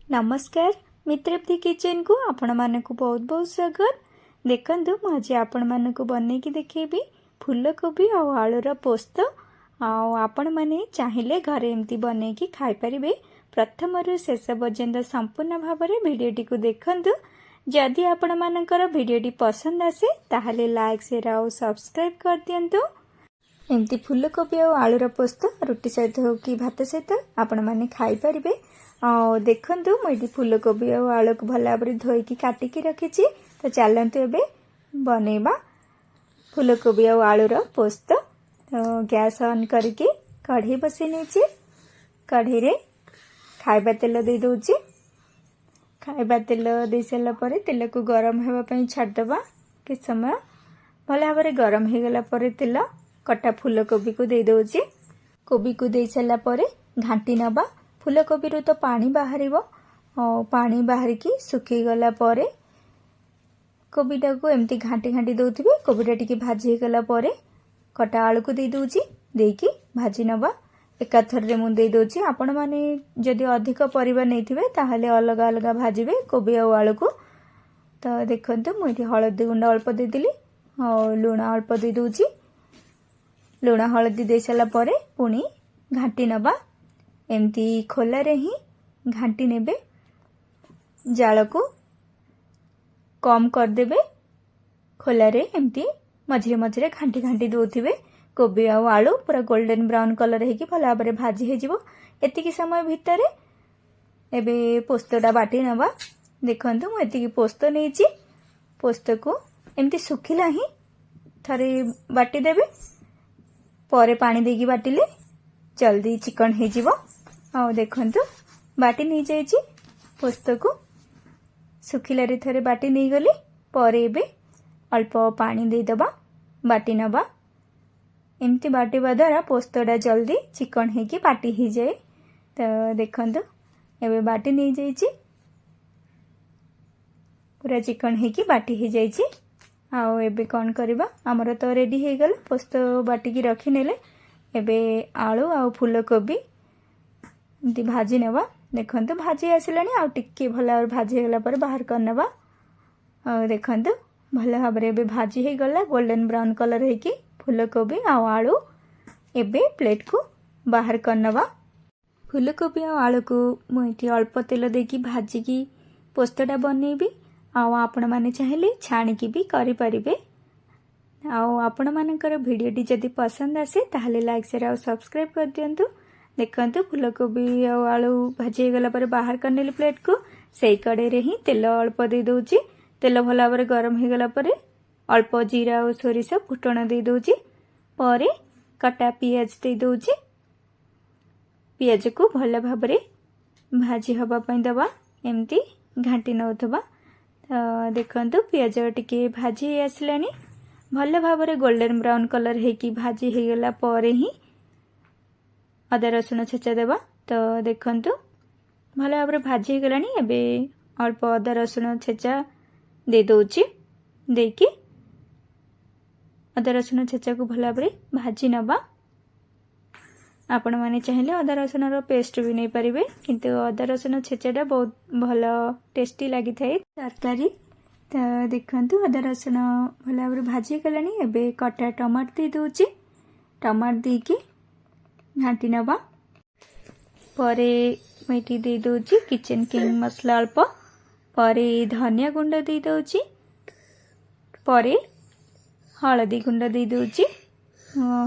नमस्कार मित्रप्ति किचन को आपण मानक बहुत बहुत स्वागत। देखंतु मुझे आपण मानक बनैकी देखेबी फूलकोबी और आलूर पोस्त। आपण माने चाहिले घरे एमती बनैकी खाई परिबे। प्रथम रु शेष पर्यंत संपूर्ण भाव में भिडियोटी को देखंतु। जदि आपण मानकर भिडियोटी पसंद आसे ताहले लाइक शेयर और सब्सक्राइब कर दियंतु। एमती फूलकोबी और आलूर पोस्त रुटी सहित हो कि भात सहित आपण माने खाई परिबे। देखंतु मुझे फूलकोबी और आलू को भल भाव धोईकी काटिकी रखी। तो चलतु एबे बनैबा फूलकोबी और आलूर पोस्त। तो गैस ऑन करके कढ़ी बसई नहीं। कढ़ी रे खाइबा तेल दे दउची। खाइबा तेल दे सारा पर तेल को गरम होगा छाड़दबा। किछ समय भल भाव गरम हो गला पर तेल कटा फूलकोबी को दे दउची। कोबी को दे सारा पर घाटी नबा। फूलकोबी रू तो पानी बाहर पानी बाहर की सुखी गला पर कोबीटा को एमती घाटी घाटी दउथिबे। कोबीटा टिके भाजी गला पर कटा आलू को दे दउची। देकी भाजी नबा एकाथर रे मु दे दउची। आपण माने जदि अधिक परिबा नैथिबे ताहले अलग अलग भाजिबे कोबी और आलू को। तो देखंतु मु इठी हळदी गुंड अल्प दे दिली और लूण अल्प दे दउची। लूण हळदी दे साला पर पुणी घाटी नबा। एमती खोला रे ही घाटी नेबे। जाल को कम कर देबे। खोला रे एमती मझिरे मझिरे घाटी घाटी दउथिबे। कोबी और आलू पूरा गोल्डन ब्राउन कलर हेकी भल भाव भाजी हे जिवो। एतिकी समय भितर एबे पोस्तटा बाटी नबा। देखंतु मु एतिकी पोस्त नेची। पोस्त को एमती सुखिला ही थरे बाटी देबे। परे पानी देकी बाटिले जल्दी चिकन हे जिवो। आ देखंतु बाटी नहीं जाइए। पोस्त को सुखिला रे थरे बाटी नहीं गली पर एबे अल्प पानी दे दबा बाटी नबा। एमती बाटिबा द्वारा पोस्तटा जल्दी चिकन हे कि बाटी ही जाए। तो देखंतु एबे बाटी नहीं जाइए। पूरा चिकन हे कि बाटी ही जाइए। आउ एबे कौन करबा हमर तो रेडी हे गला। पोस्त बाटी की रखी नेले। एबे आलू आ फूलकोबी एमती भाजी नेबा। देखंतु भाजी आसिलानी आ टिके भल भाव भाजी गला पर बाहर कर नेबा। देखंतु भल भाव एबे भाजी हे गला गोल्डन ब्राउन कलर हे कि फूलकोबी आ आलू। एबे प्लेट को बाहर कर नेबा। फूलकोबी आ आलू को मुझे अल्प तेल देकी भाजी की पोस्तटा बनैबी। आपण माने चाहिले छाणिकी भी करि परिबे। आपण मानकर भिडियोटी जदि पसंद आसे ताहले लाइक शेयर और सब्सक्राइब कर दियंतु। देखंतु फूलकोबी और आलू भाजी गला पर बाहर करनेली प्लेट को। सेई कड़े रे ही तेल अल्प दे दउची। तेल भल भाव गरम हो गला पर अल्प जीरा और सोरिष फुटण दे दउची। परे कटा पियाज दे दउची। पियाज को भल भाव भाजी हवा पई दबा। एमती घाटी नउथबा। देखंतु पियाज टिके भाजी आसलानी भल भाव गोल्डन ब्राउन कलर हे कि भाजी हे गला पर ही अदा रसुण छेचा देबा। तो देखंतु भल भाव भाजी हे गलानी। एबे अल्प अदा रसुण छेचा दे दउची। देकी अदा रसुण छेचा को भल भाव भाजी नबा। आपण माने चाहिले अदा रसुण रो पेस्ट भी नहीं परिबे। किंतु अदा रसुण छेचाटा बहुत भल टेस्टी लागि थाए तरकारी। तो देखंतु अदा रसुण भल भाव भाजी गलानी। एबे कटा टमाटर दे दउची। टमाटर देकी घाटी नबा। परे मेटी दे दउची किचन किंग मसला अल्प। परे धनिया गुंड दे दउची। परे हळदी गुंड दे दउची।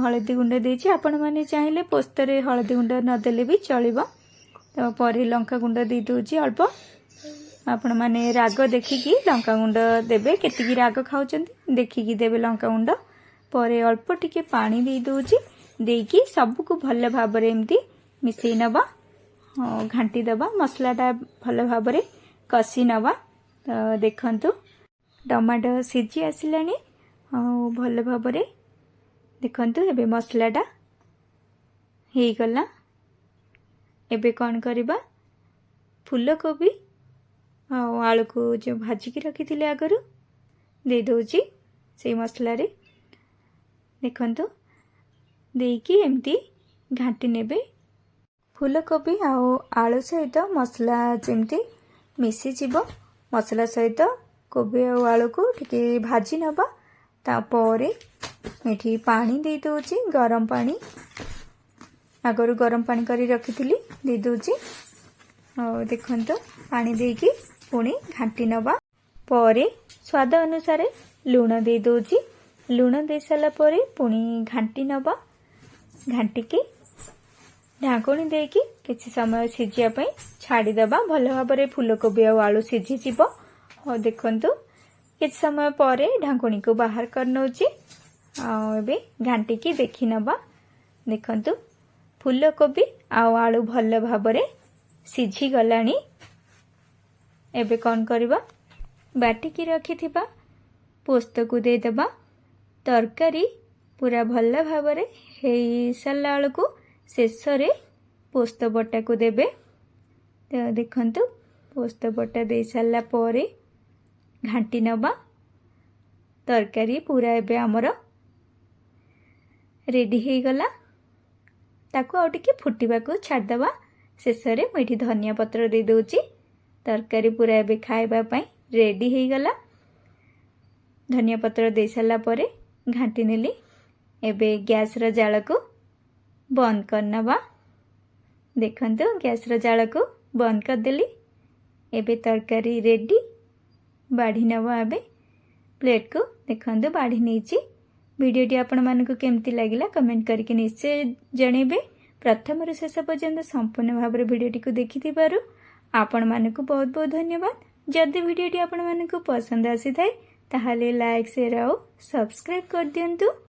हळदी गुंड देछि। आपण माने चाहिले पोस्तरे हळदी गुंड न देले भी चलिबो। तो परे लंका गुंड दे दउची अल्प। आपण माने राग देखिकी लंका गुंड देबे। केतिकी राग खाउचंती देखिकी देबे लंका गुंड। परे अल्प टिके पानी दे दउची। देकी सब को भल भाव एमती मिसई नबा। घाटी दबा। मसलाटा भल भाव कसी नबा। तो देखंतु टमाटो सिझी आसिलानी। भल भाव देखंतु एबे मसलाटा हे गला। एबे कौन करबा फूलकोबी आलू को जो भाजी की रखी थिले आगरु दे दउची से मसला रे। देखंतु देकी एमती घाटी नेबे। फूलकोबी आलू सहित मसला जमती मिसीजिव मसला सहित कोबी आलू को टिके भाजी नबा तापर एठी पानी दे दूची गरम पानी आगरू गरम पानी करी रखी दे दूची देखंतो पानी देकी पुणी घाटी नबा परे स्वाद अनुसार लुण दे दूची लुण दे सारा परे पुणी घाटी नबा घाटी की ढाकुणी देकी किछि समय सिझिया छाड़ीदबा भल भाव फूलकोबी आलू सिझीजिव और देखंतु किछि समय परे ढाकुणी को बाहर कर नउची एबे घाटी की देखि नबा देखंतु फूलकोबी आलू भल भाव सिझी गलानी एबे कौन करबा बाटिकी रखिथिबा पोस्त को दे देबा तरकारी पूरा भल भाव हे सारा बेलू शेष पोस्त बटा को देबे तो देखंतु पोस्त बटा दे सारा परे घाटी नबा तरकारी पूरा एबे हमर रेडी हो गला ताको आ टिके फुटिबा को छाड़ दबा शेष रे मुठी धनिया पत्र दे दोची तरकारी पूरा एबे खाइबा पई रेडी हो गला धनिया पत्र दे सारा परे घाटी नेली एबे गैस रा जाल को बंद करनबा देखंतु गैस रा जाल को बंद कर देली एबे तरकारी रेडी बाढ़ी नबा एबे प्लेट को देखंतु बाढ़ी नेची वीडियोटी आपण मानकु केमती लागिला कमेंट करके निश्चय जणेबे प्रथम रु शेष पर्यंत संपूर्ण भाव वीडियोटी को देखिथिबारु आपण मानकु बहुत बहुत धन्यवाद जदि वीडियोटी आपण मानकु पसंद आसी थाए ताहाले लाइक शेयर और सब्सक्राइब कर दियंतु।